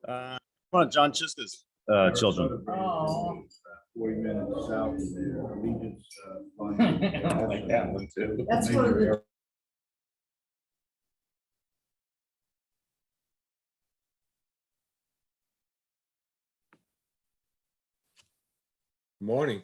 One of John Chiska's children. Oh. 40 minutes south of there, Allegiance. I like that one too. That's one of the. Morning.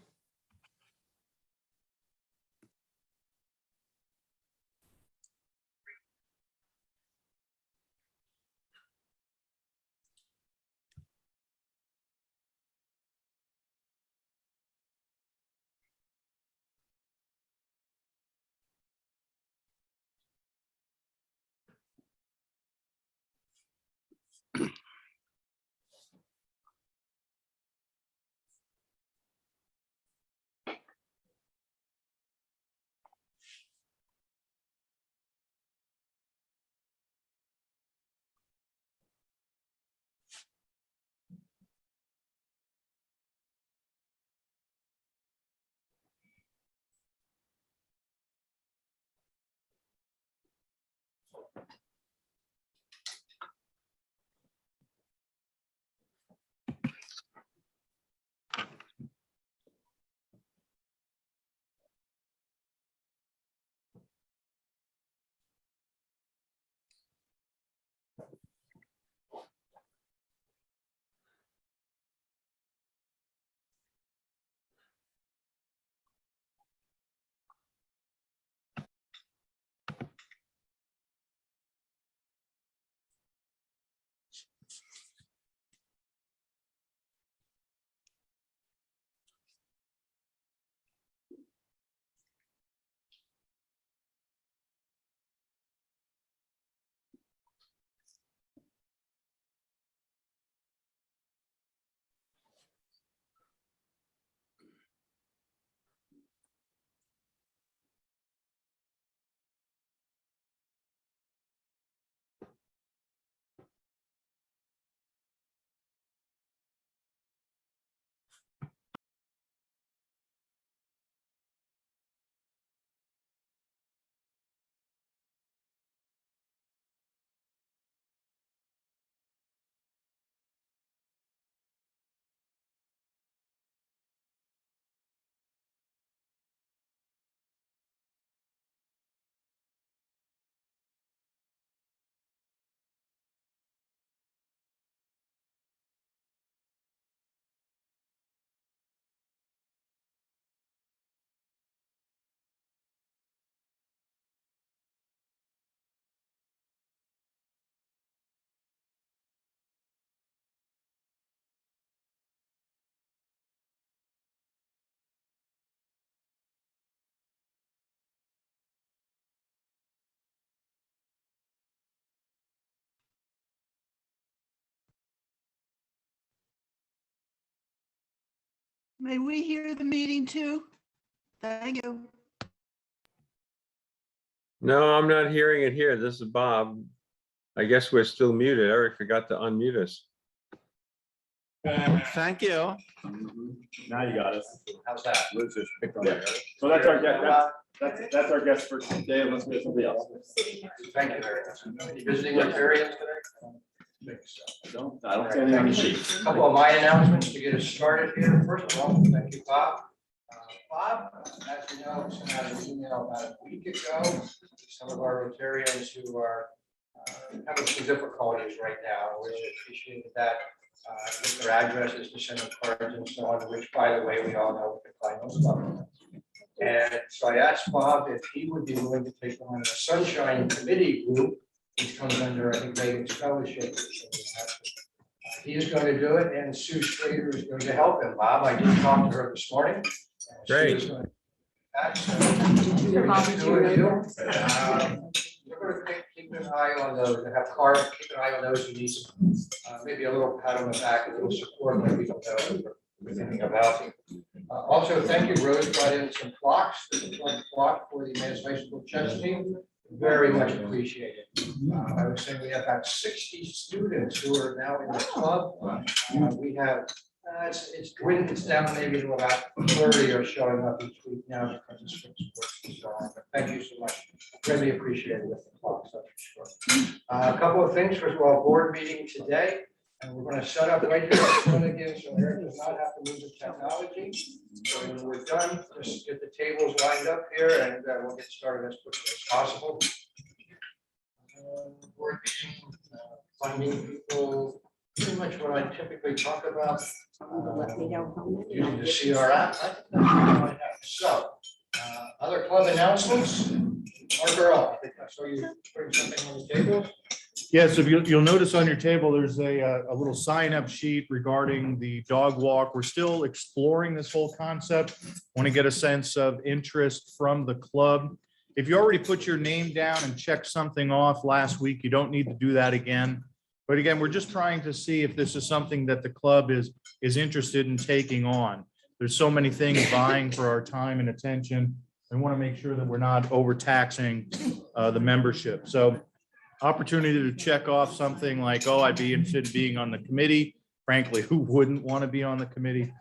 May we hear the meeting too? Thank you. No, I'm not hearing it here. This is Bob. I guess we're still muted. Eric forgot to unmute us. Thank you. Now you got us. How's that? Liz just picked on it. So that's our guest. That's our guest for today. Let's get somebody else. Thank you very much. You visiting with Arians today? I don't see anything on the sheet. A couple of my announcements to get us started here. First of all, thank you, Bob. Bob, as you know, sent out an email about a week ago. Some of our Rotarians who are having some difficulties right now. We appreciated that. Get their addresses to send them cards and so on, which, by the way, we all know we can find those stuff. And so I asked Bob if he would be willing to take on the Sunshine Committee group, which comes under, I think, Megan's fellowship. He is going to do it, and Sue Schrader is going to help him. Bob, I did talk to her this morning. Great. We're going to keep an eye on those and have cards, keep an eye on those who need maybe a little pat on the back, a little support that we don't know what we're thinking about. Also, thank you, Rose brought in some clocks, clock for the Administration Chess team. Very much appreciated. I was saying we have about 60 students who are now in the club. We have, it's down maybe to about 30 are showing up each week now because of spring sports and so on. But thank you so much. Really appreciate it with the clocks. A couple of things. First of all, board meeting today. And we're going to set up right here in front again, so Eric does not have to move the technology. So when we're done, just get the tables lined up here and we'll get started as quickly as possible. Board meeting, finding people, pretty much what I typically talk about. Using the CR app. I think that's what I have. So, other club announcements. Our girl, I think I saw you putting something on the table. Yes, if you'll notice on your table, there's a little sign-up sheet regarding the dog walk. We're still exploring this whole concept. Want to get a sense of interest from the club. If you already put your name down and checked something off last week, you don't need to do that again. But again, we're just trying to see if this is something that the club is interested in taking on. There's so many things vying for our time and attention. We want to make sure that we're not overtaxing the membership. So opportunity to check off something like, oh, I'd be interested in being on the committee. Frankly, who wouldn't want to be on the committee?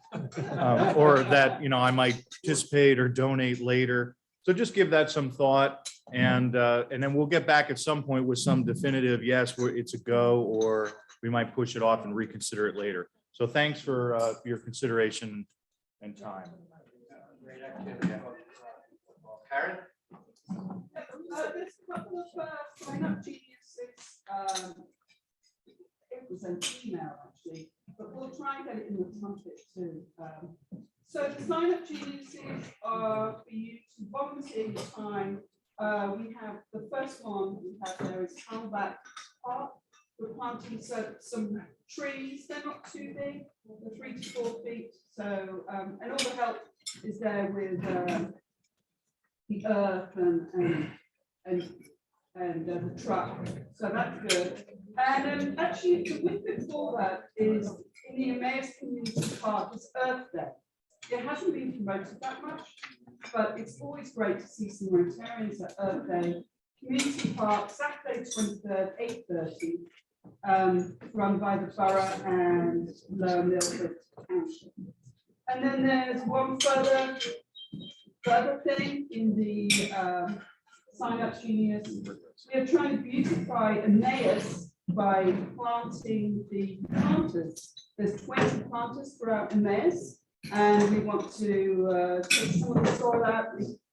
Or that, I might participate or donate later. So just give that some thought, and then we'll get back at some point with some definitive, yes, it's a go, or we might push it off and reconsider it later. So thanks for your consideration and time. Great activity. Karen? There's a couple of sign-up geniuses. It was an email actually, but we'll try and get it in the trumpet too. So the sign-up geniuses are for you to volunteer your time. We have the first one we have there is Camelback Park. We're planting some trees. They're not too big. They're 3 to 4 feet. So and all the help is there with the earth and the truck. So that's good. And actually, the week before that is in the Emmaus Community Park. It's Earth Day. It hasn't been promoted that much, but it's always great to see some Rotarians at Earth Day. Community Park, Saturday 23rd, 8:30, run by the borough and Lower Milford Township. And then there's one further thing in the sign-up genius. We are trying to beautify Emmaus by planting the planters. There's 20 planters throughout Emmaus, and we want to take some of the soil out,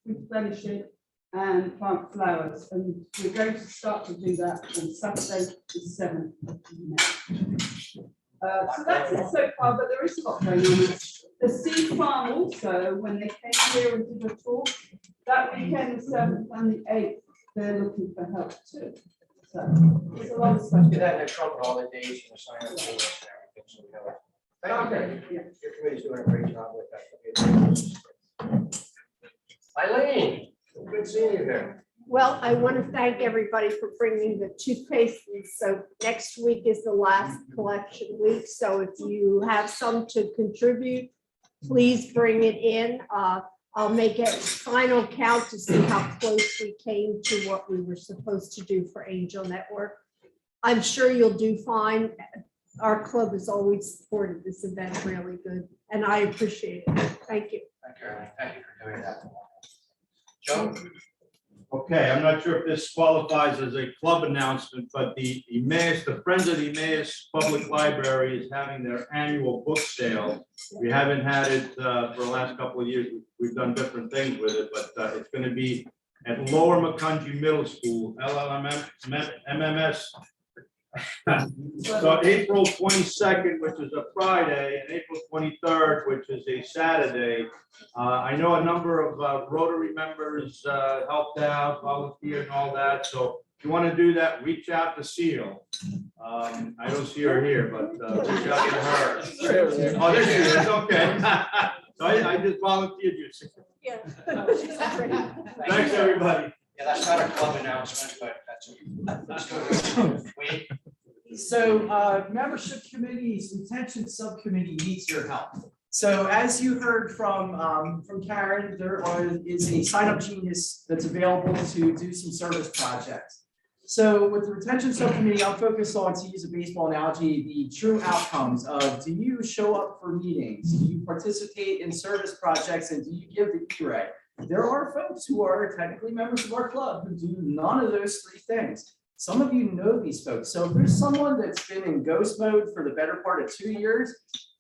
replenish it, and plant flowers. And we're going to start to do that on Saturday, the 7th of May. So that's it so far, but there is a lot going on. The seed farm also, when they came here and did a talk, that weekend, the 7th and the 8th, they're looking for help too. So there's a lot of stuff. Get that in the trumpet, all the days and the sign-up dates and everything, so we know it. Thank you. Okay, yeah. Your committee's doing a great job with that. Eileen, good seeing you here. Well, I want to thank everybody for bringing the toothpaste. And so next week is the last collection week. So if you have some to contribute, please bring it in. I'll make a final count to see how close we came to what we were supposed to do for Angel Network. I'm sure you'll do fine. Our club has always supported this event really good, and I appreciate it. Thank you. Thank you, Eileen. Thank you for doing that. Joe? Okay, I'm not sure if this qualifies as a club announcement, but the Emmaus, the Friends of the Emmaus Public Library is having their annual book sale. We haven't had it for the last couple of years. We've done different things with it, but it's going to be at Lower Macungie Middle School, LMMS. So April 22nd, which is a Friday, and April 23rd, which is a Saturday. I know a number of Rotary members helped out, volunteered and all that. So if you want to do that, reach out to Seal. I don't see her here, but reach out to her. Oh, there she is, okay. So I just volunteered you. Yeah. Thanks, everybody. Yeah, that's not a club announcement, but that's good. Wait. So membership committees, retention subcommittee needs your help. So as you heard from Karen, there is a sign-up genius that's available to do some service projects. So with the retention subcommittee, I'll focus on, to use a baseball analogy, the true outcomes of, do you show up for meetings? Do you participate in service projects, and do you give the E-Ray? There are folks who are technically members of our club who do none of those three things. Some of you know these folks. So if there's someone that's been in ghost mode for the better part of 2 years,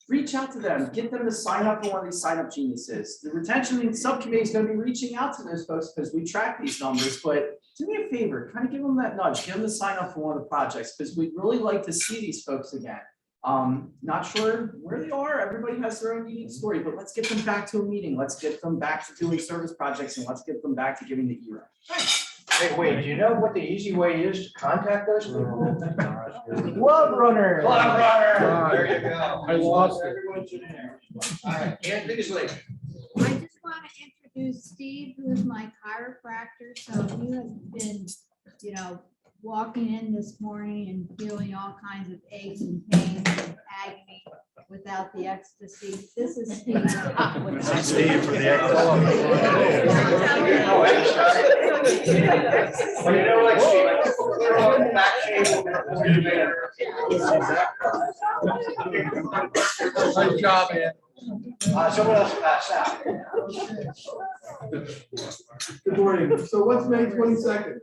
reach out to them, get them to sign up for one of these sign up geniuses. The retention subcommittee is going to be reaching out to those folks because we track these numbers, but do me a favor, kind of give them that nudge, give them to sign up for one of the projects because we'd really like to see these folks again. Not sure where they are. Everybody has their own unique story, but let's get them back to a meeting. Let's get them back to doing service projects and let's get them back to giving the E-Rate. Thanks. Hey, wait, do you know what the easy way is to contact those people? Love runner. Club runner, there you go. I lost it. Everyone's in there. All right, Ann Beasley. I just want to introduce Steve, who is my chiropractor. So you have been, walking in this morning and feeling all kinds of aches and pains and agony without the ecstasy. This is Steve. Steve for the Well, you know, like, they're on back table. Nice job, Ann. Someone else pass out. Good morning. So what's May 22nd?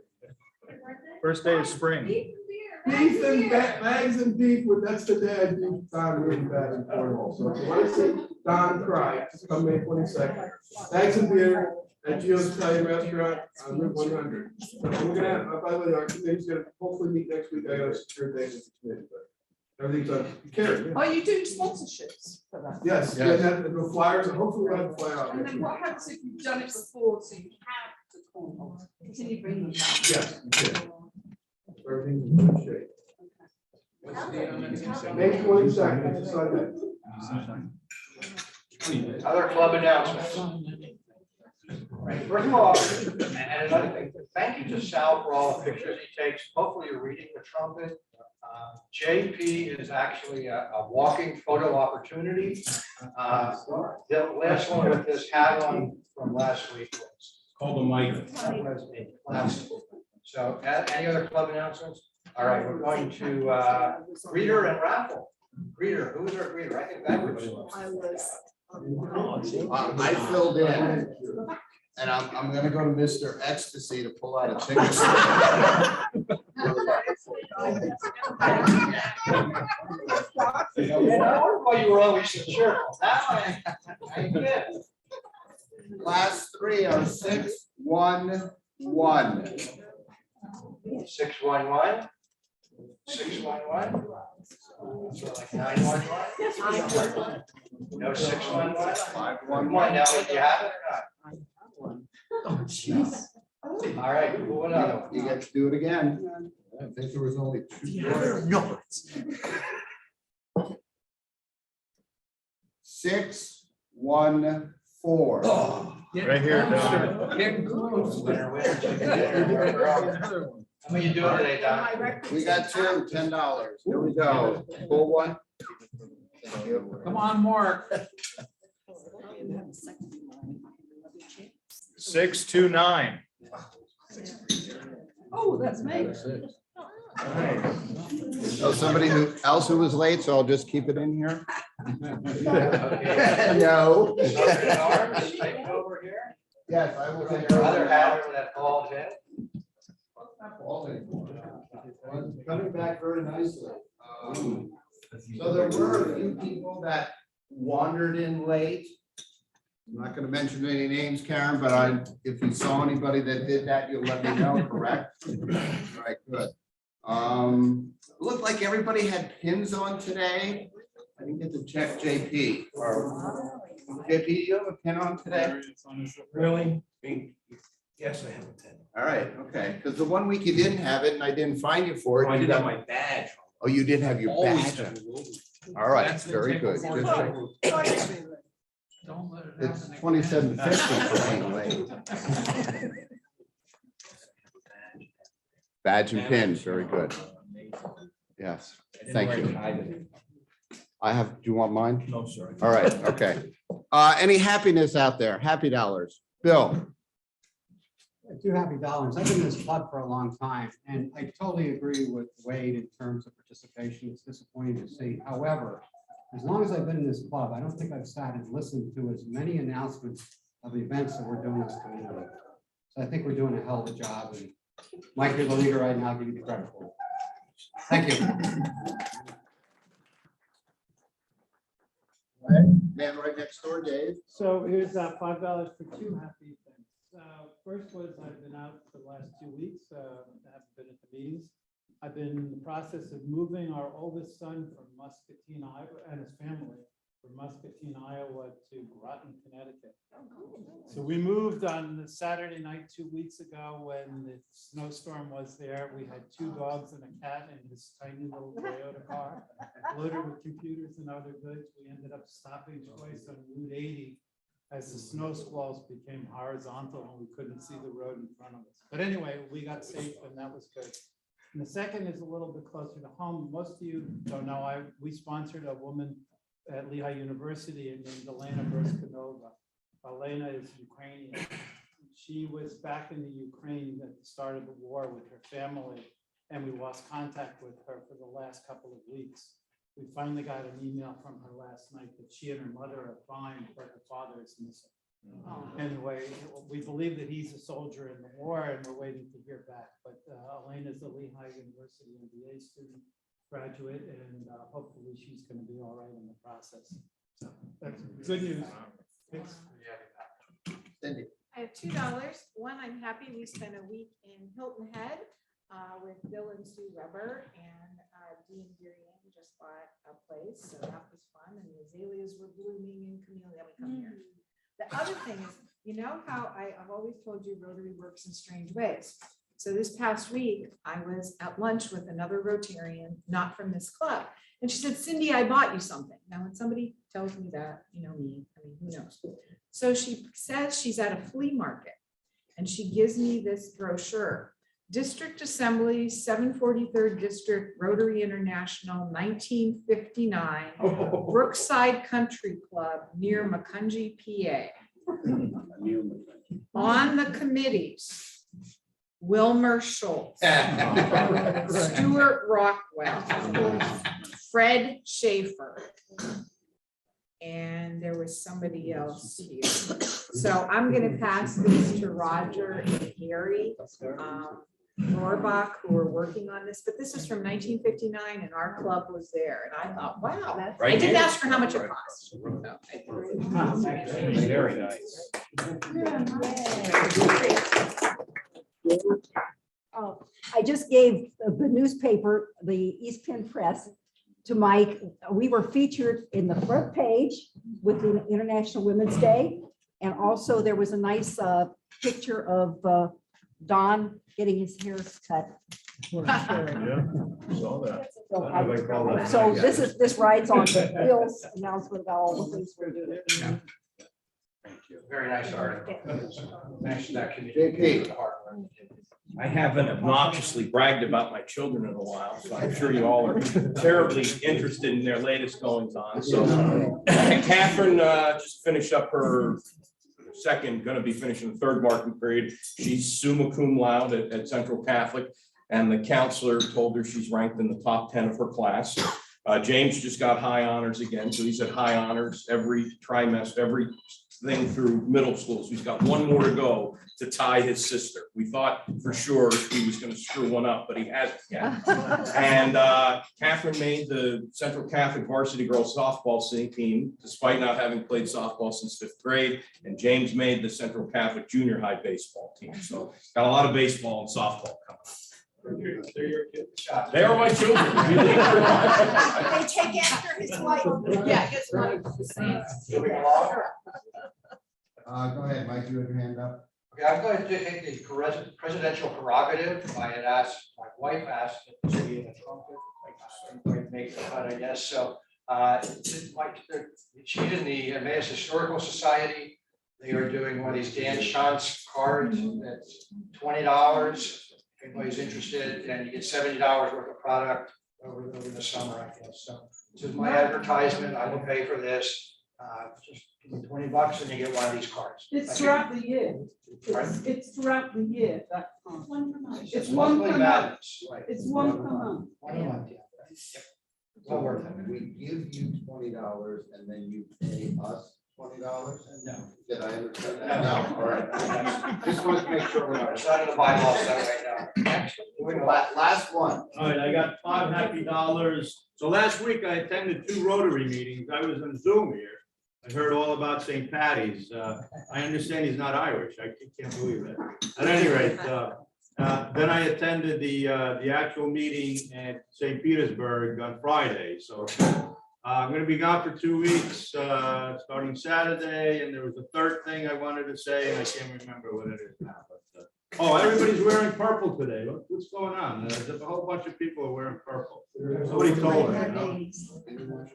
First day of spring. Beef and bags and beef, that's the day I do Don really bad in Cornwall. So if you want to see Don cry, just come May 22nd. Bags and beer at Gio's Italian Restaurant on Route 100. And we're gonna have, by the way, our committee's gonna hopefully meet next week. I gotta secure dates with the committee, but everything's on. Karen. Are you doing sponsorships for that? Yes, yeah, the flyers, and hopefully we'll have a flyer out. And next then week. what happens if you've done it before, so you have to call them? Continue bringing them back? Yes, you can. Everything's in good shape. May 22nd, it's Sunday. Other club announcements. Right, first of all, and another thing, thank you to Sal for all the pictures he takes. Hopefully you're reading the trumpet. JP is actually a walking photo opportunity. The last one with this hat on from last week was Called a mic. that was a classic. So any other club announcements? All right, we're going to greeter and raffle. Greeter, who was our greeter? I think that was. I filled in, and I'm gonna go to Mr. Ecstasy to pull out a ticket. You were always so cheerful. Now I get it. Class 3 are 611. 611. 611. So like 911. No 611. 511. Now, do you have it or not? Oh, jeez. All right, cool. Another one. You get to do it again. I think there was only 2. No. 614. Right here. Don. Getting close. Winner, winner, chicken dinner. How many you doing today, Don? We got 2, $10. Here we go. Full one. Thank you. Come on, Mark. 629. Oh, that's me. Oh, somebody else who was late, so I'll just keep it in here. No. Over here. Yes, I will take Your other hat over that bald head. Coming back very nicely. So there were a few people that wandered in late. I'm not going to mention any names, Karen, but if you saw anybody that did that, you'll let me know, correct? All right, good. Looked like everybody had pins on today. I didn't get to check JP. JP, do you have a pin on today? Really? Yes, I have a pin. All right, okay, because the one week you didn't have it and I didn't find you for it. I you did have got- my badge. Oh, you did have your Always badge. have. All right, That's the very day good. before Good. the- Don't let it It's happen. 2750 for being late. Badge and pin, very good. Yes, thank you. I have, do you want mine? No, sorry. All right, okay. Any happiness out there? Happy dollars. Bill? $2 happy. I've been in this club for a long time, and I totally agree with Wade in terms of participation. It's disappointing to see. However, as long as I've been in this club, I don't think I've sat and listened to as many announcements of events that we're doing as a community. So I think we're doing a hell of a job, and Mike, you're the leader right now, I'll give you the credit for it. Thank you. Man right next door, Dave. So here's $5 for two happy things. First was I've been out for the last 2 weeks, I haven't been at the meetings. I've been in the process of moving our oldest son from Muscatine, Iowa, and his family from Muscatine, Iowa to Groton, Connecticut. So we moved on the Saturday night 2 weeks ago when the snowstorm was there. We had 2 dogs and a cat in this tiny little Toyota car loaded with computers and other goods. We ended up stopping twice on Route 80 as the snow squalls became horizontal and we couldn't see the road in front of us. But anyway, we got safe and that was good. And the second is a little bit closer to home. Most of you don't know, we sponsored a woman at Lehigh University named Elena Brskanova. Elena is Ukrainian. She was back in the Ukraine at the start of the war with her family, and we lost contact with her for the last couple of weeks. We finally got an email from her last night that she and her mother are fine, but her father is missing. Anyway, we believe that he's a soldier in the war, and we're waiting to hear back. But Elena is a Lehigh University MBA student, graduate, and hopefully she's going to be all right in the process. So that's good news. Thanks. I have $2. One, I'm happy we spent a week in Hilton Head with Bill and Sue Weber, and Dean Durian just bought a place, so that was fun. And the azaleas were blooming and camellia would come here. The other thing is, you know how I've always told you Rotary works in strange ways. So this past week, I was at lunch with another Rotarian, not from this club. And she said, Cindy, I bought you something. Now, when somebody tells me that, you know me, I mean, who knows? So she says she's at a flea market and she gives me this brochure. District Assembly, 743rd District, Rotary International, 1959, Brookside Country Club near Macungie, PA. On the committees, Wilmer Schultz, Stuart Rockwell, Fred Schaefer, and there was somebody else here. So I'm going to pass this to Roger and Gary Rohrbach, who are working on this, but this is from 1959 and our club was there. And I thought, wow, I didn't ask her how much it cost. Very nice. I just gave the newspaper, the East Penn Press, to Mike. We were featured in the front page with the International Women's Day. And also there was a nice picture of Don getting his hair cut. Yeah, saw that. So this rides on Bill's announcement about all the things we're doing. Thank you. Very nice article. Thanks to that community. I haven't obnoxiously bragged about my children in a while, so I'm sure you all are terribly interested in their latest goings on. So Catherine just finished up her going to be finishing the 3rd marking period. She's summa cum laude at Central Catholic, and the counselor told her she's ranked in the top 10 of her class. James just got high honors again, so he's at high honors every trimester, every thing through middle school. So he's got one more to go to tie his sister. We thought for sure he was going to screw one up, but he hasn't yet. And Catherine made the Central Catholic varsity girls softball team, despite not having played softball since 5th grade. And James made the Central Catholic junior high baseball team. So got a lot of baseball and softball coming. They're your kids. They are my children. They take after his wife. Yeah, his wife. Go ahead, Mike, you have your hand up. Okay, I'm going to take the presidential prerogative. I had asked, my wife asked if to be in the trumpet. I'm going to make the cut, I guess. So she's in the Emmaus Historical Society. They are doing one of these Dan Shantz cards that's $20. If anybody's interested, and you get $70 worth of product over the summer, I guess. So this is my advertisement. I will pay for this. Just give me $20 and you get one of these cards. It's throughout the year. It's throughout the year. That it's one per month. It's one per month. 1 month, yeah. So we give you $20 and then you pay us $20? No. Did I understand that? No, all right. Just wanted to make sure we're not. It's not in the bylaws, so right now. Last one. All right, I got $5 happy. So last week I attended 2 Rotary meetings. I was on Zoom here. I heard all about St. Patty's. I understand he's not Irish. I can't believe it. At any rate, then I attended the actual meeting at St. Petersburg on Friday. So I'm going to be gone for 2 weeks, starting Saturday. And there was a third thing I wanted to say, and I can't remember what it is now. But oh, everybody's wearing purple today. What's going on? There's a whole bunch of people are wearing purple. Somebody told me, you know?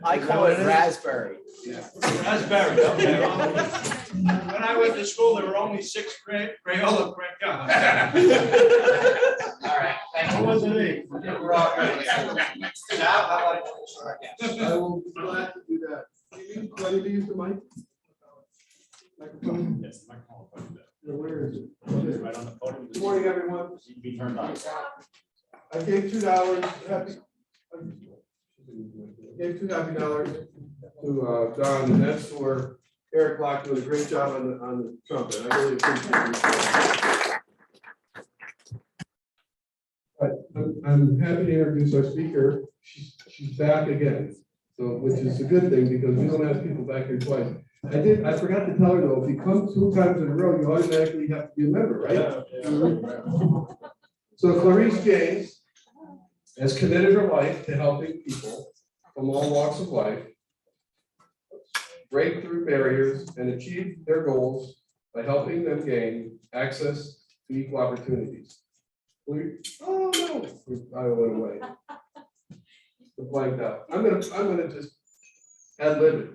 I call it raspberry. Raspberry, okay. Well, when I went to school, there were only 6 Crayola crayons. All right, thank you. What was it? We're all good. Now, how about- I will be glad to do that. Do you need to use the mic? Microphone? Yes, the microphone. Yeah, where is it? Right on the podium. Good morning, everyone. Be turned on. I gave $2 happy. I gave $2 happy to Don, and that's for Eric Block doing a great job on the trumpet. I really appreciate it. I'm happy to introduce our speaker. She's back again, so which is a good thing because we don't have people back here twice. I forgot to tell her though, if you come 2 times in a row, you automatically have to be a member, right? So Clarice James has committed her life to helping people from all walks of life break through barriers and achieve their goals by helping them gain access to equal opportunities. Oh no, I went away. Blanked out. I'm gonna just ad-lib it.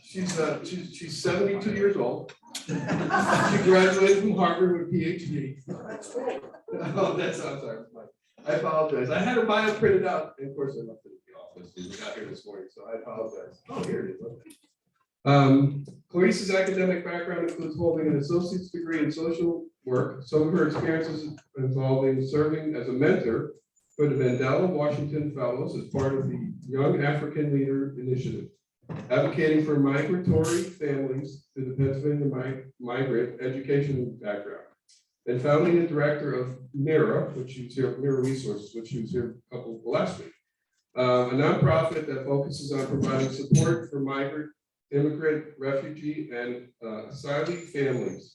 She's 72 years old. She graduated from Harvard with a PhD. Oh, I'm sorry. I apologize. I had her bio printed out, and of course I left it at the office. We got here this morning, so I apologize. Oh, here it is. Clarice's academic background includes holding an associate's degree in social work. Some of her experiences involving serving as a mentor for the Mandela Washington Fellows as part of the Young African Leader Initiative, advocating for migratory families through the Pennsylvania migrant education background, and founding and director of MIRA, which you was here, MIRA Resources, which you was here last week, a nonprofit that focuses on providing support for migrant, immigrant, refugee, and asylee families.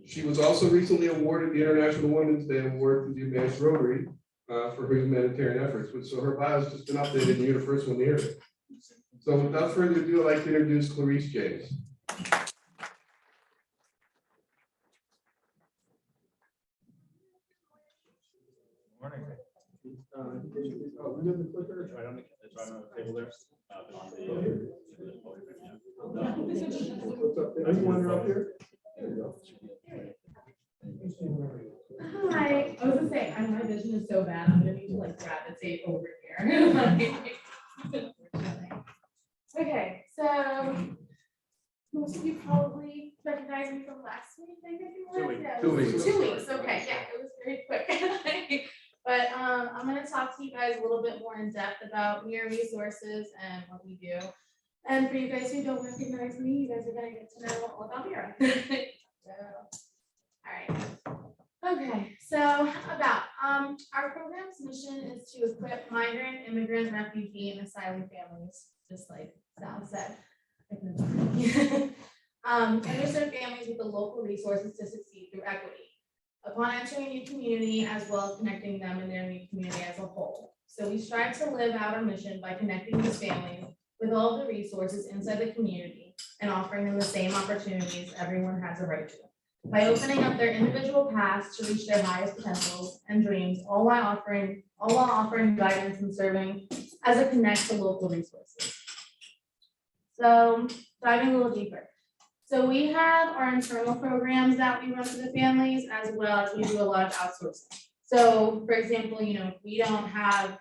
She was also recently awarded the International Women's Day Award through the Emmaus Rotary for her humanitarian efforts. So her bio has just been updated, and you're the first one to hear it. So without further ado, I'd like to introduce Clarice James. Morning. We did the clicker. It's right on the table there. What's up? Anyone up here? There you go. Hi, I was gonna say, my vision is so bad, I'm gonna need to like gravitate over here. Okay, so most of you probably recognize me from last week, I think it was. 2 weeks. Yeah, 2 weeks. 2 weeks, okay, yeah, it was very quick. But I'm gonna talk to you guys a little bit more in depth about MIRA Resources and what we do. And for you guys who don't recognize me, you guys are gonna get to know all about MIRA. All right. Okay, so about our program's mission is to equip migrant, immigrant, refugee, and asylee families, just like Sal said. And serve families with the local resources to succeed through equity upon entering a new community, as well as connecting them in their new community as a whole. So we strive to live out our mission by connecting these families with all the resources inside the community and offering them the same opportunities everyone has a right to, by opening up their individual paths to reach their highest potentials and dreams, all while offering guidance and serving as a connect to local resources. So diving a little deeper. So we have our internal programs that we run for the families, as well as we do a lot of outsourcing. So for example, if we don't have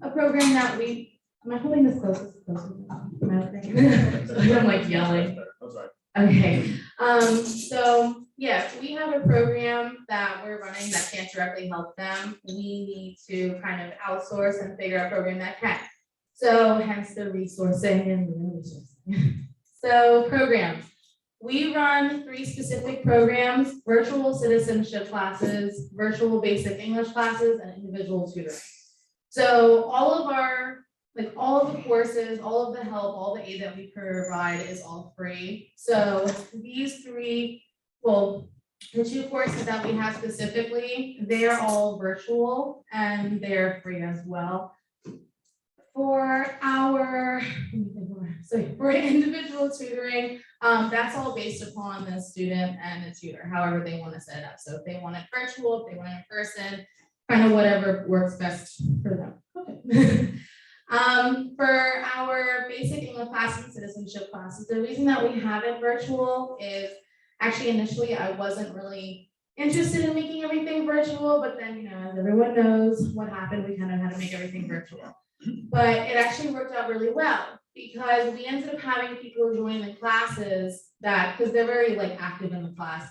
a program that am I holding this close? I'm like yelling. That's right. Okay, so yeah, if we have a program that we're running that can't directly help them, we need to kind of outsource and figure out a program that can. So hence the resourcing and the resourcing. So programs. We run 3 specific programs: virtual citizenship classes, virtual basic English classes, and individual tutoring. So all of the courses, all of the help, all the aid that we provide is all free. So these 3, well, the 2 courses that we have specifically, they're all virtual and they're free as well. For individual tutoring, that's all based upon the student and the tutor, however they want to set it up. So if they want it virtual, if they want it in person, kind of whatever works best for them. Okay. For our basic English class and citizenship classes, the reason that we have it virtual is actually initially I wasn't really interested in making everything virtual, but then, you know, as everyone knows what happened, we kind of had to make everything virtual. But it actually worked out really well because we ended up having people join the classes that, because they're very like active in the class.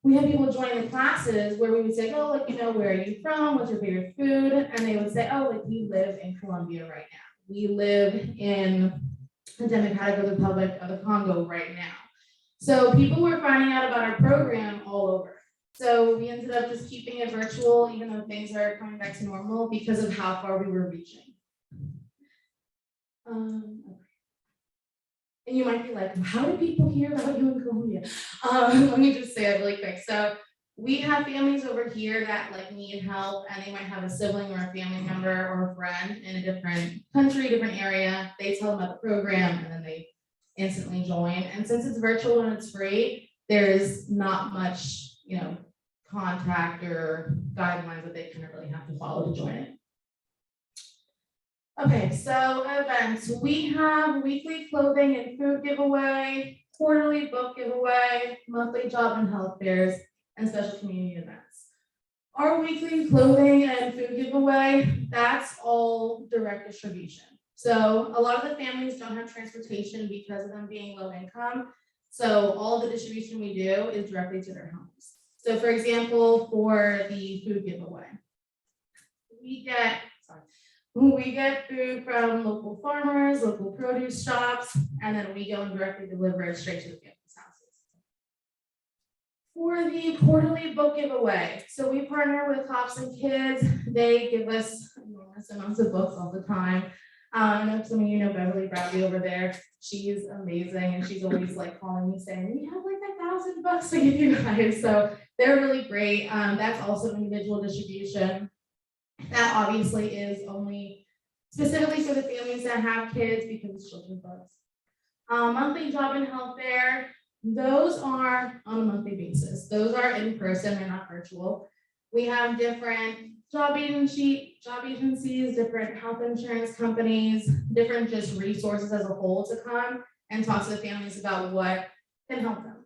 We had people join the classes where we would say, oh, like, you know, where are you from? What's your favorite food? And they would say, oh, like, we live in Colombia right now. We live in the Democratic Republic of the Congo right now. So people were finding out about our program all over. So we ended up just keeping it virtual, even though things are coming back to normal because of how far we were reaching. And you might be like, how do people hear about you in Colombia? Let me just say it really quick. So we have families over here that like need help, and they might have a sibling or a family member or a friend in a different country, different area. They tell them about the program and then they instantly join. And since it's virtual and it's free, there's not much, you know, contact or guidelines that they kind of really have to follow to join it. Okay, so events. We have weekly clothing and food giveaway, quarterly book giveaway, monthly job and health fairs, and special community events. Our weekly clothing and food giveaway, that's all direct distribution. So a lot of the families don't have transportation because of them being low income. So all the distribution we do is directly to their homes. So for example, for the food giveaway, we get food from local farmers, local produce shops, and then we go and directly deliver it straight to the family's houses. For the quarterly book giveaway, so we partner with Cops and Kids. They give us enormous amounts of books all the time. I know some of you know Beverly Bradley over there. She's amazing, and she's always like calling me saying, we have like 1,000 books to give you guys. So they're really great. That's also individual distribution. That obviously is only specifically for the families that have kids because it's children's books. Monthly job and health fair, those are on a monthly basis. Those are in person, they're not virtual. We have different job agencies, different health insurance companies, different just resources as a whole to come and talk to the families about what can help them.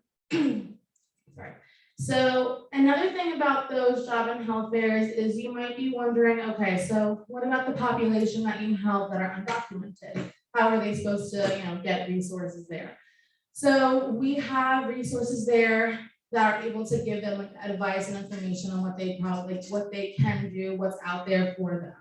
Sorry. So another thing about those job and health fairs is you might be wondering, okay, so what about the population that you help that are undocumented? How are they supposed to, you know, get resources there? So we have resources there that are able to give them like advice and information on what they can do, what's out there for them.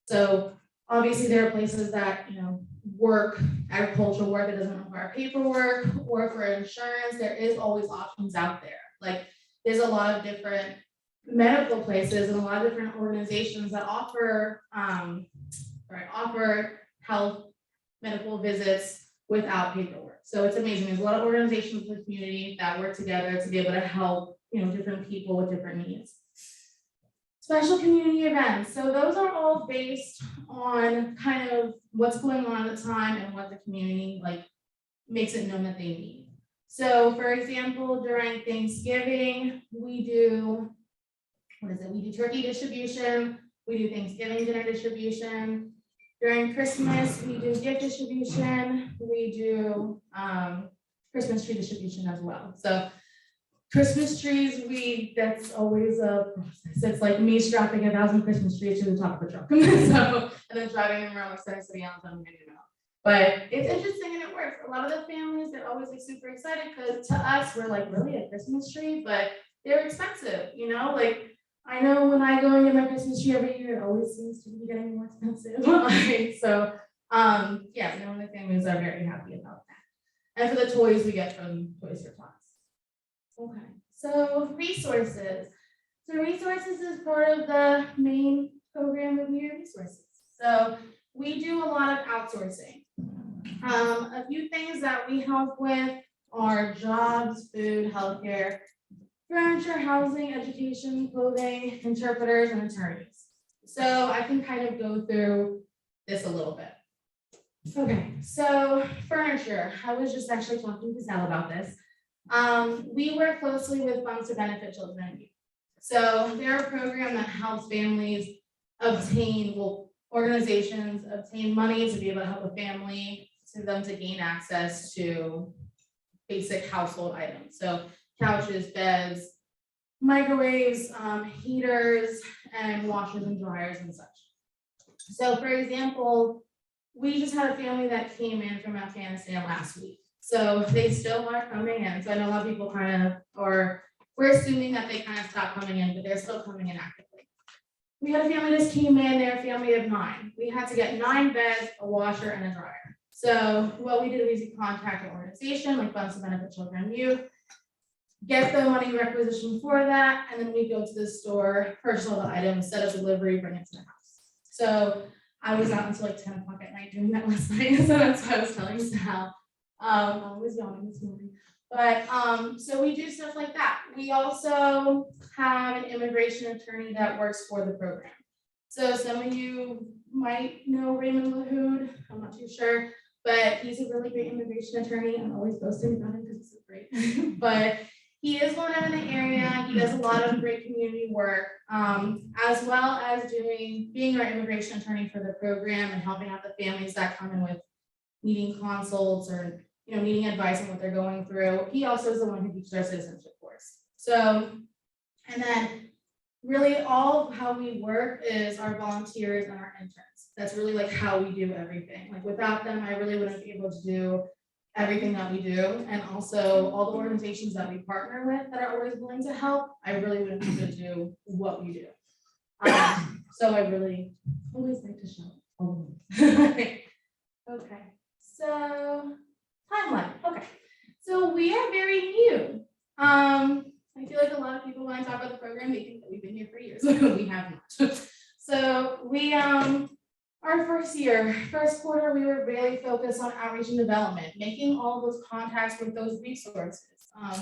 So obviously there are places that, you know, work, agricultural work that doesn't require paperwork, or for insurance, there is always options out there. Like there's a lot of different medical places and a lot of different organizations that offer health medical visits without paperwork. So it's amazing. There's a lot of organizations in the community that work together to be able to help, you know, different people with different needs. Special community events. So those are all based on kind of what's going on at the time and what the community like makes it known that they need. So for example, during Thanksgiving, we do turkey distribution, we do Thanksgiving dinner distribution. During Christmas, we do gift distribution, we do Christmas tree distribution as well. So Christmas trees, that's always a process. It's like me strapping 1,000 Christmas trees to the top of the truck. So, and then driving them around like Center City on them. But it's interesting and it works. A lot of the families, they're always like super excited because to us, we're like, really a Christmas tree? But they're expensive, you know? Like, I know when I go and get my Christmas tree every year, it always seems to be getting more expensive. So, yeah, no, the families are very happy about that. and for the toys we get from Toys for Tots. Okay, so resources. So resources is part of the main program of New Resources. So we do a lot of outsourcing. A few things that we help with are jobs, food, healthcare, furniture, housing, education, clothing, interpreters, and attorneys. So I can kind of go through this a little bit. Okay, so furniture. I was just actually talking to Sal about this. We work closely with Funds to Benefit Children and Youth. So they're a program that helps families obtain, well, organizations obtain money to be able to help a family, to them to gain access to basic household items. So couches, beds, microwaves, heaters, and washers and dryers and such. So for example, we just had a family that came in from Afghanistan last week. So they still are coming in. So I know a lot of people kind of, or we're assuming that they kind of stopped coming in, but they're still coming in actively. We had a family just came in, they're a family of 9. We had to get 9 beds, a washer, and a dryer. So what we did was we contacted an organization like Funds to Benefit Children and Youth, get the money requisition for that, and then we go to the store, purchase all the items, set up delivery, bring it to the house. So I was out until like 10 o'clock at night doing that last night, so that's what I was telling Sal. I was yawning this morning. But so we do stuff like that. We also have an immigration attorney that works for the program. So some of you might know Raymond LaHood, I'm not too sure, but he's a really great immigration attorney. I'm always boasting about him because he's so great. But he is one out in the area. He does a lot of great community work, as well as being our immigration attorney for the program and helping out the families that come in with needing consults or needing advice on what they're going through. He also is the one who teaches our citizenship course. So, and then really all of how we work is our volunteers and our interns. That's really like how we do everything. Like without them, I really wouldn't be able to do everything that we do. And also all the organizations that we partner with that are always willing to help, I really wouldn't be able to do what we do. So I really always like to show all of them. Okay, so timeline. Okay, so we are very new. I feel like a lot of people when I talk about the program, they think that we've been here for years. We have not. So we our first quarter, we were really focused on outreach and development, making all those contacts with those resources.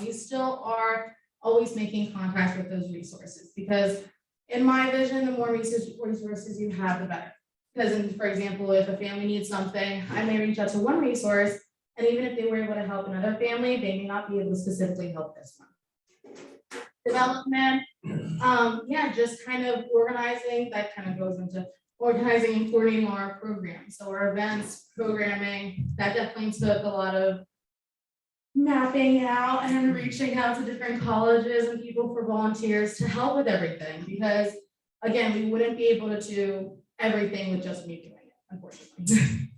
We still are always making contacts with those resources because in my vision, the more resources you have, the better. Because for example, if a family needs something, I may reach out to one resource, and even if they were able to help another family, they may not be able to specifically help this one. Development, just kind of organizing, that kind of goes into organizing and coordinating our programs. So our events, programming, that definitely took a lot of mapping out and reaching out to different colleges and people for volunteers to help with everything. Because again, we wouldn't be able to do everything with just me doing it, unfortunately.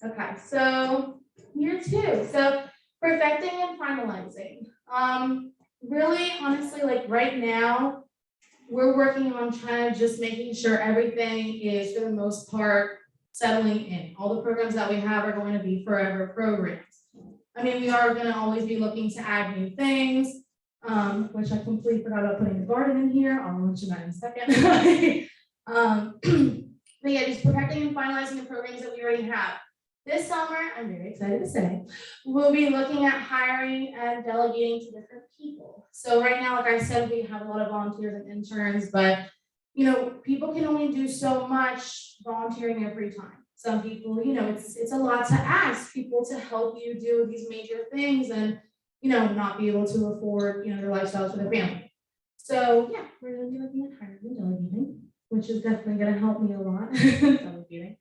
Okay, so year 2. So perfecting and finalizing. Really, honestly, like right now, we're working on trying to just making sure everything is, for the most part, settling in. All the programs that we have are going to be forever programs. I mean, we are going to always be looking to add new things, which I completely forgot about putting the garden in here. I'll mention that in a second. But yeah, just perfecting and finalizing the programs that we already have. This summer, I'm very excited to say, we'll be looking at hiring and delegating to different people. So right now, like I said, we have a lot of volunteers and interns, but people can only do so much volunteering their free time. Some people, it's a lot to ask people to help you do these major things and, not be able to afford, their lifestyles for their family. So yeah, we're gonna be looking at hiring and delegating, which is definitely gonna help me a lot. Delegating.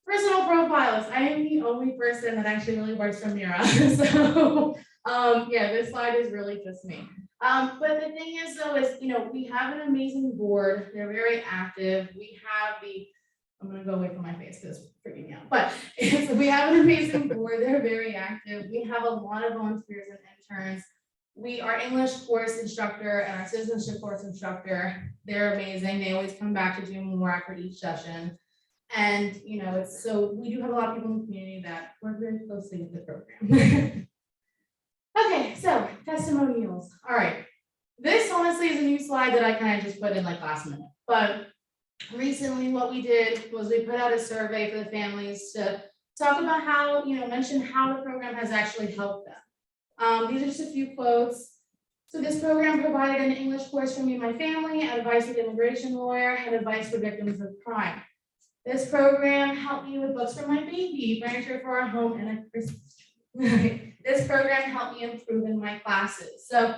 Personal profiles. I am the only person that actually really works from Mira. So yeah, this slide is really just me. But the thing is though, is we have an amazing board. They're very active. We have I'm gonna go away from my face because it's freaking me out. But we have an amazing board. They're very active. We have a lot of volunteers and interns. Our English course instructor and our citizenship course instructor, they're amazing. They always come back to do more after each session. And, you know, it's, so we do have a lot of people in the community that work very closely with the program. Okay, so testimonials. All right. This honestly is a new slide that I kind of just put in like last minute, but recently what we did was we put out a survey for the families to talk about how, you know, mention how the program has actually helped them. These are just a few quotes. So this program provided an English course for me and my family, advice with immigration lawyer, and advice for victims of crime. This program helped me with books for my baby, furniture for our home, and a Christmas tree. This program helped me improve in my classes. So,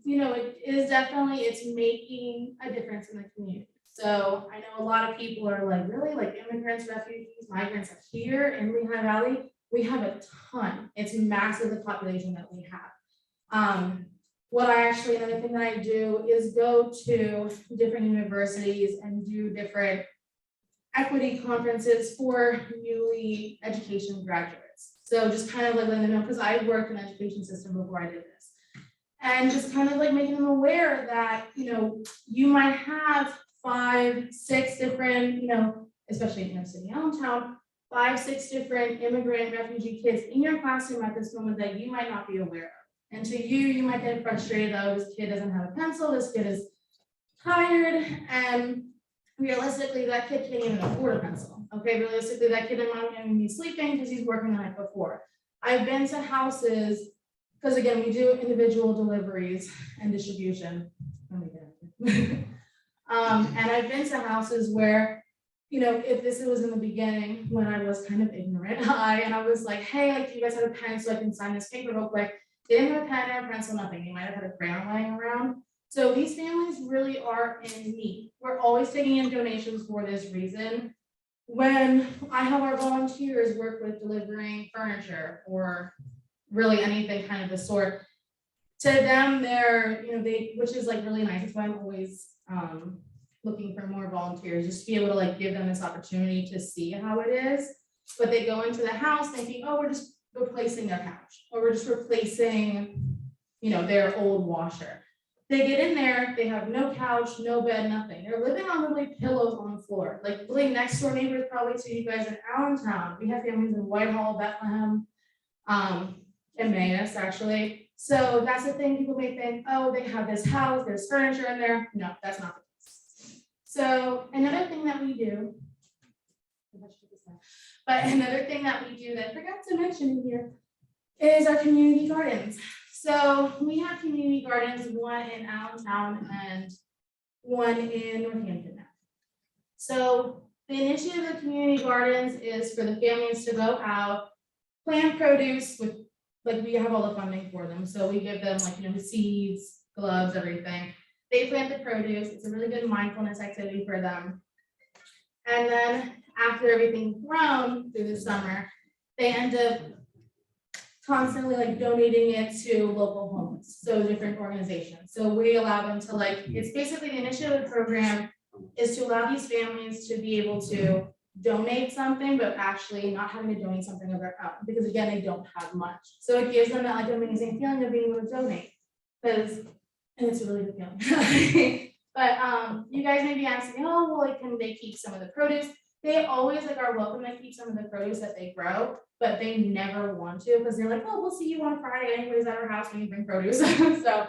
you know, it is definitely, it's making a difference in the community. So I know a lot of people are like, really, like immigrants, refugees, migrants here in Lehigh Valley, we have a ton. It's massive, the population that we have. What I actually, another thing that I do is go to different universities and do different equity conferences for newly education graduates. So just kind of like letting them know, because I worked in the education system before I did this. And just kind of like making them aware that, you know, you might have 5, 6 different, you know, especially in inner city Allentown, 5, 6 different immigrant refugee kids in your classroom at this moment that you might not be aware of. And to you, you might get frustrated, oh, this kid doesn't have a pencil, this kid is tired, and realistically, that kid can't even afford a pencil. Okay, realistically, that kid might even be sleeping because he's working the night before. I've been to houses, because again, we do individual deliveries and distribution. And I've been to houses where, you know, if this was in the beginning when I was kind of ignorant, and I was like, hey, like, do you guys have a pen so I can sign this paper real quick? They didn't have a pen or a pencil, nothing. You might have had a crayon lying around. So these families really are in need. We're always taking in donations for this reason. When I have our volunteers work with delivering furniture or really anything kind of the sort, to them, they're, you know, which is like really nice. That's why I'm always looking for more volunteers, just to be able to like give them this opportunity to see how it is. But they go into the house thinking, oh, we're just replacing their couch, or we're just replacing, you know, their old washer. They get in there, they have no couch, no bed, nothing. They're living on literally pillows on the floor. Like really next door neighbors probably to you guys in Allentown. We have families in Whitehall, Bethlehem, Emmaus actually. So that's the thing, people may think, oh, they have this house, there's furniture in there. No, that's not the case. So another thing that we do, that I forgot to mention here is our community gardens. So we have community gardens, one in Allentown and one in Northampton. So the initiative of community gardens is for the families to go out, plant produce with, like we have all the funding for them. So we give them like, you know, seeds, gloves, everything. They plant the produce. It's a really good mindfulness activity for them. And then after everything's grown through the summer, they end up constantly like donating it to local homes, so different organizations. So we allow them to like, it's basically the initiative program is to allow these families to be able to donate something, but actually not having to donate something of their own, because again, they don't have much. So it gives them that like amazing feeling of being able to donate, because, and it's a really good feeling. But you guys may be asking, oh, well, like, can they keep some of the produce? They always like are welcome to keep some of the produce that they grow, but they never want to, because they're like, oh, we'll see you on Friday anyways at our house when you bring produce. So,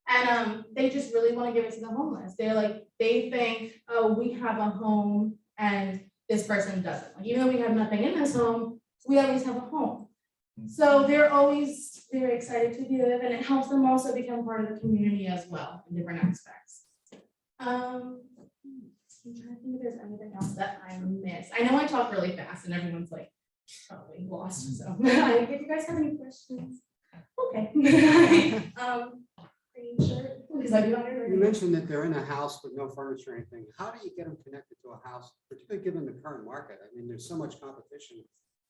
and they just really want to give it to the homeless. They're like, they think, oh, we have a home and this person doesn't. Like, even though we have nothing in this home, we always have a home. So they're always very excited to give, and it helps them also become part of the community as well in different aspects. I'm trying to think if there's anything else that I missed. I know I talk really fast and everyone's like probably lost. So if you guys have any questions, okay. Because I do under. You mentioned that they're in a house with no furniture or anything. How do you get them connected to a house, particularly given the current market? I mean, there's so much competition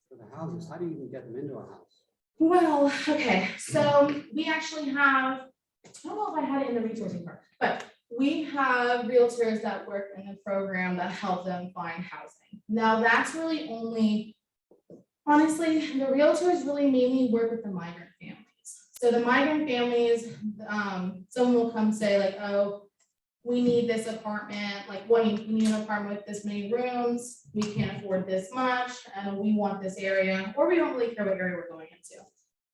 for the houses. How do you even get them into a house? Well, okay, so we actually have, I don't know if I had it in the resourcing part, but we have realtors that work in the program that help them find housing. Now that's really only, honestly, the realtors really mainly work with the migrant families. So the migrant families, someone will come say like, oh, we need this apartment, like, what, we need an apartment with this many rooms, we can't afford this much, and we want this area, or we don't really care what area we're going into.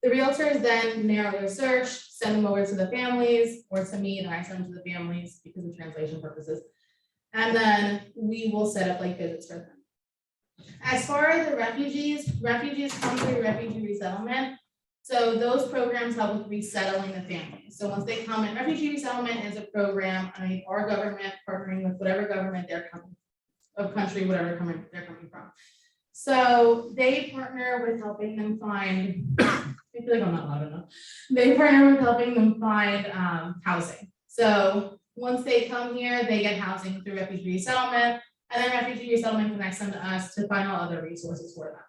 The realtors then narrow their search, send them over to the families, or to me, and I send them to the families because of translation purposes. And then we will set up like visits for them. As far as the refugees come through refugee resettlement. So those programs help with resettling the families. So once they come in, refugee resettlement is a program, I mean, our government partnering with whatever government they're coming, of country, whatever they're coming from. So they partner with helping them find, I feel like I'm not loud enough. They partner with helping them find housing. So once they come here, they get housing through refugee resettlement, and then refugee resettlement connects them to us to find all other resources for them.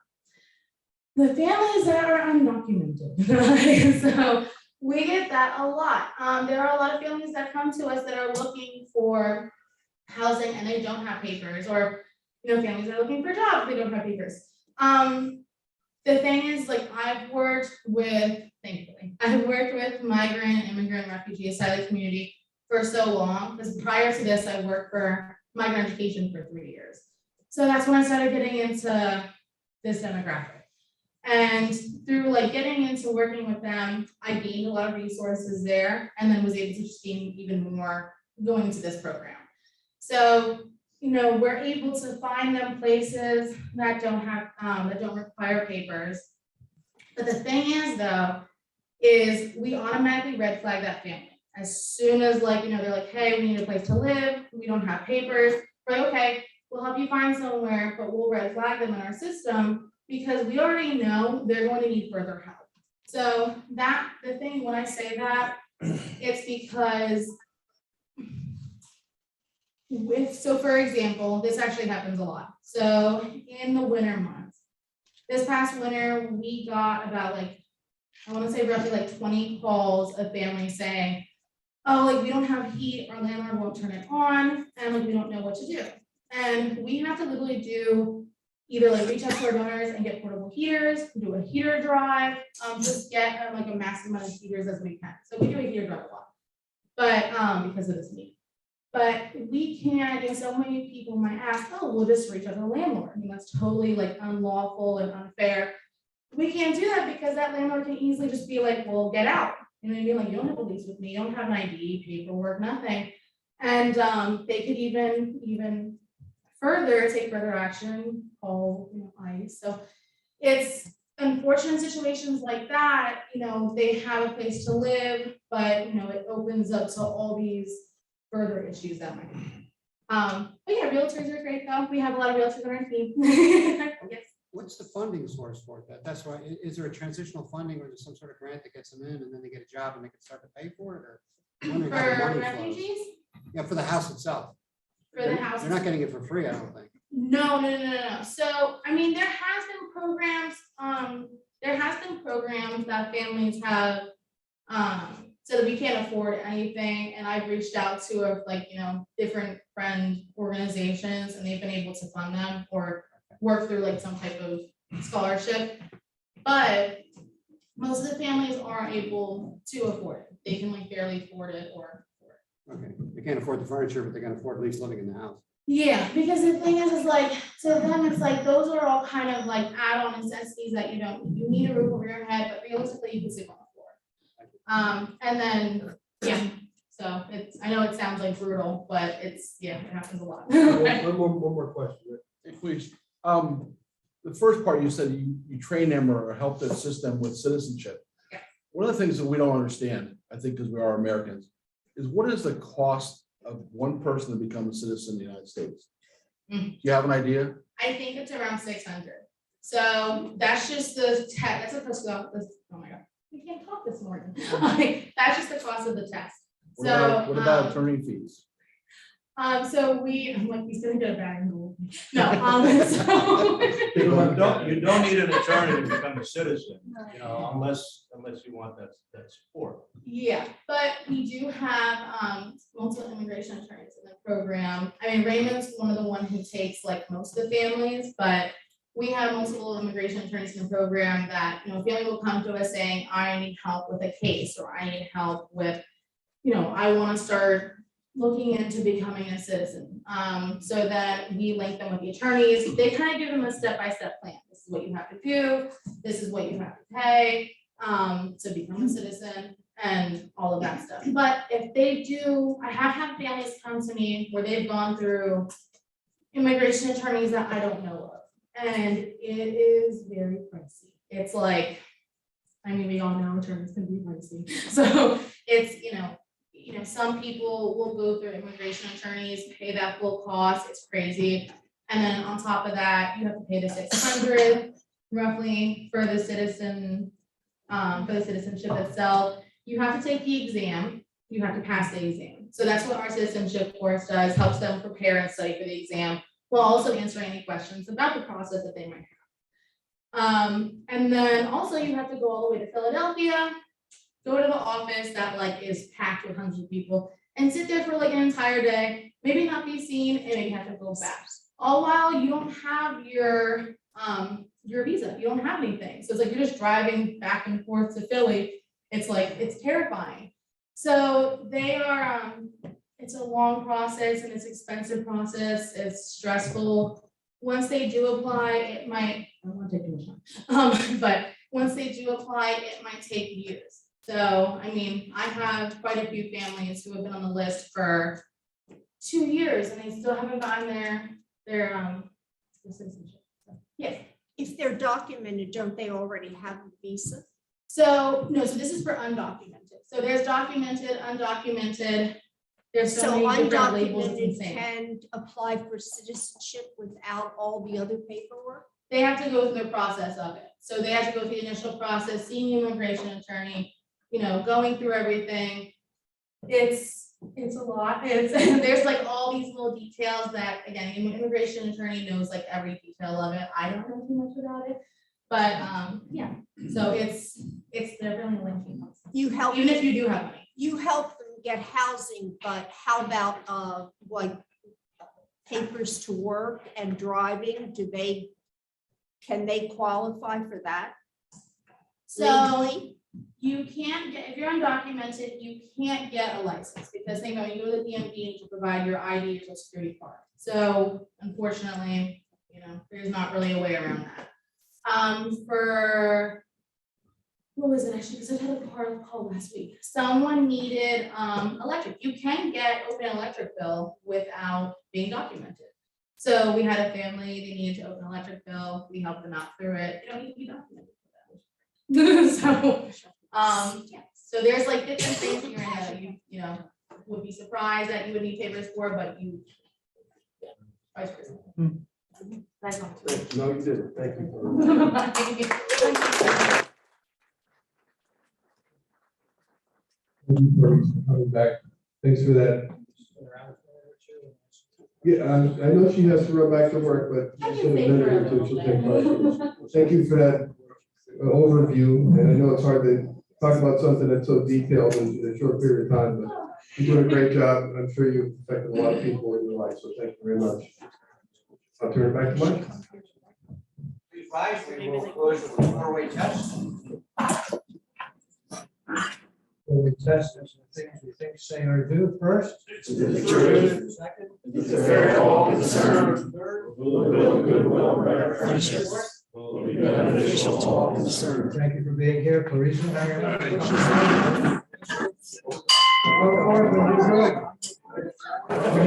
The families that are undocumented, so we get that a lot. There are a lot of families that come to us that are looking for housing and they don't have papers, or families are looking for jobs, they don't have papers. The thing is, like, I've worked with migrant, immigrant, refugee, asylum community for so long, because prior to this, I worked for migrant education for 3 years. So that's when I started getting into this demographic. And through like getting into working with them, I gained a lot of resources there, and then was able to just gain even more going into this program. So, we're able to find them places that don't have, that don't require papers. But the thing is, though, is we automatically red flag that family. As soon as they're like, hey, we need a place to live, we don't have papers, we're like, okay, we'll help you find somewhere, but we'll red flag them in our system because we already know they're going to need further help. So the thing, when I say that, it's because so for example, this actually happens a lot. So in the winter months, this past winter, we got about I want to say roughly 20 calls of families saying, oh, we don't have heat, our landlord won't turn it on, and we don't know what to do. And we have to literally do either reach out to our donors and get portable heaters, do a heater drive, just get a massive amount of heaters as we can. So we do a heater drive a lot, but because of this need. But we can't, and so many people might ask, oh, we'll just reach out to the landlord. I mean, that's totally unlawful and unfair. We can't do that because that landlord can easily just be like, well, get out. You know what I mean? You don't have a lease with me, you don't have an ID, paperwork, nothing. And they could even further take further action, call ICE. So it's unfortunate situations like that, they have a place to live, but it opens up to all these further issues that might be. But yeah, realtors are great though. We have a lot of realtors on our team. Yes. What's the funding source for that? That's why, is there a transitional funding or there's some sort of grant that gets them in and then they get a job and they can start to pay for it? Or for refugees? Yeah, for the house itself. For the house. They're not getting it for free, I don't think. No. So, I mean, there has been programs that families have, so that we can't afford anything. And I've reached out to different friend organizations and they've been able to fund them or work through some type of scholarship. But most of the families aren't able to afford it. They can barely afford it or afford it. Okay, they can't afford the furniture, but they can afford at least living in the house. Yeah, because the thing is to them, it's those are all kind of add-on necessities that you need a roof over your head, but realistically you can sleep on the floor. And then, yeah, so I know it sounds brutal, but it happens a lot. One more question. Hey, please. The first part, you said you train them or help to assist them with citizenship. Yeah. One of the things that we don't understand, I think, because we are Americans, is what is the cost of one person to become a citizen in the United States? Do you have an idea? I think it's around 600. So that's just the test. That's a oh my God, we can't talk this morning. That's just the cost of the test. What about attorney fees? So he's gonna get a bag and go. No, so You don't need an attorney to become a citizen, unless you want that support. yeah, but we do have multiple immigration attorneys in the program. I mean, Raymond's one of the one who takes most of the families, but we have multiple immigration attorneys in the program that, a family will come to us saying, I need help with a case, or I need help with, I want to start looking into becoming a citizen. So that we link them with the attorneys. They kind of give them a step-by-step plan. This is what you have to do. This is what you have to pay to become a citizen and all of that stuff. But if they do, I have had families come to me where they've gone through immigration attorneys that I don't know of. And it is very pricey. It's like, I mean, we all know attorneys can be pricey. So it's, you know, some people will go through immigration attorneys, pay that full cost. It's crazy. And then on top of that, you have to pay the $600 roughly for the citizenship itself. You have to take the exam. You have to pass the exam. So that's what our citizenship course does, helps them prepare and study for the exam, while also answering any questions about the process that they might have. And then also you have to go all the way to Philadelphia, go to the office that like is packed with hundreds of people and sit there for like an entire day, maybe not be seen, and maybe have to go back. All while you don't have your visa, you don't have anything. So it's like you're just driving back and forth to Philly. It's like, it's terrifying. So they are, it's a long process and it's expensive process. It's stressful. Once they do apply, it might, I don't want to take too much time, but once they do apply, it might take years. So, I mean, I have quite a few families who have been on the list for 2 years and they still haven't gotten their citizenship. So, yes. If they're documented, don't they already have a visa? So, no, so this is for undocumented. So there's documented, undocumented. There's so many different labels. It's Undocumented insane. can apply for citizenship without all the other paperwork? They have to go through the process of it. So they have to go through the initial process, seeing the immigration attorney, going through everything. It's a lot. There's like all these little details that, again, the immigration attorney knows like every detail of it. I don't know too much about it, but yeah. So it's definitely a lengthy process. You help, even if you do have money. You help them get housing, but how about like papers to work and driving? Can they qualify for that? So Legally? you can't get, if you're undocumented, you can't get a license because they know you go to the DMV to provide your ID, your social security card. So unfortunately, there's not really a way around that. For what was it actually? Because I had a call last week. Someone needed electric. You can get open electric bill without being documented. So we had a family, they needed to open electric bill. We helped them out through it. You don't need to be documented for that. So there's like different things that you would be surprised that you would need papers for, but vice versa. No, you didn't. Thank you. Coming back. Thanks for that. Yeah, I know she has to run back to work, but just in a minute or two, she'll take questions. Thank you for that overview, and I know it's hard to talk about something that's so detailed in a short period of time, but you're doing a great job. I'm sure you've affected a lot of people in your life, so thank you very much. I'll turn it back to Mike. Please rise, we will close with a four-way test. Four-way test is the things we think, say, or do. First. It's true. Second. It's a fair all concerned. Third. Goodwill, friendship. Will be beneficial to all concerned. Thank you for being here, Clarice.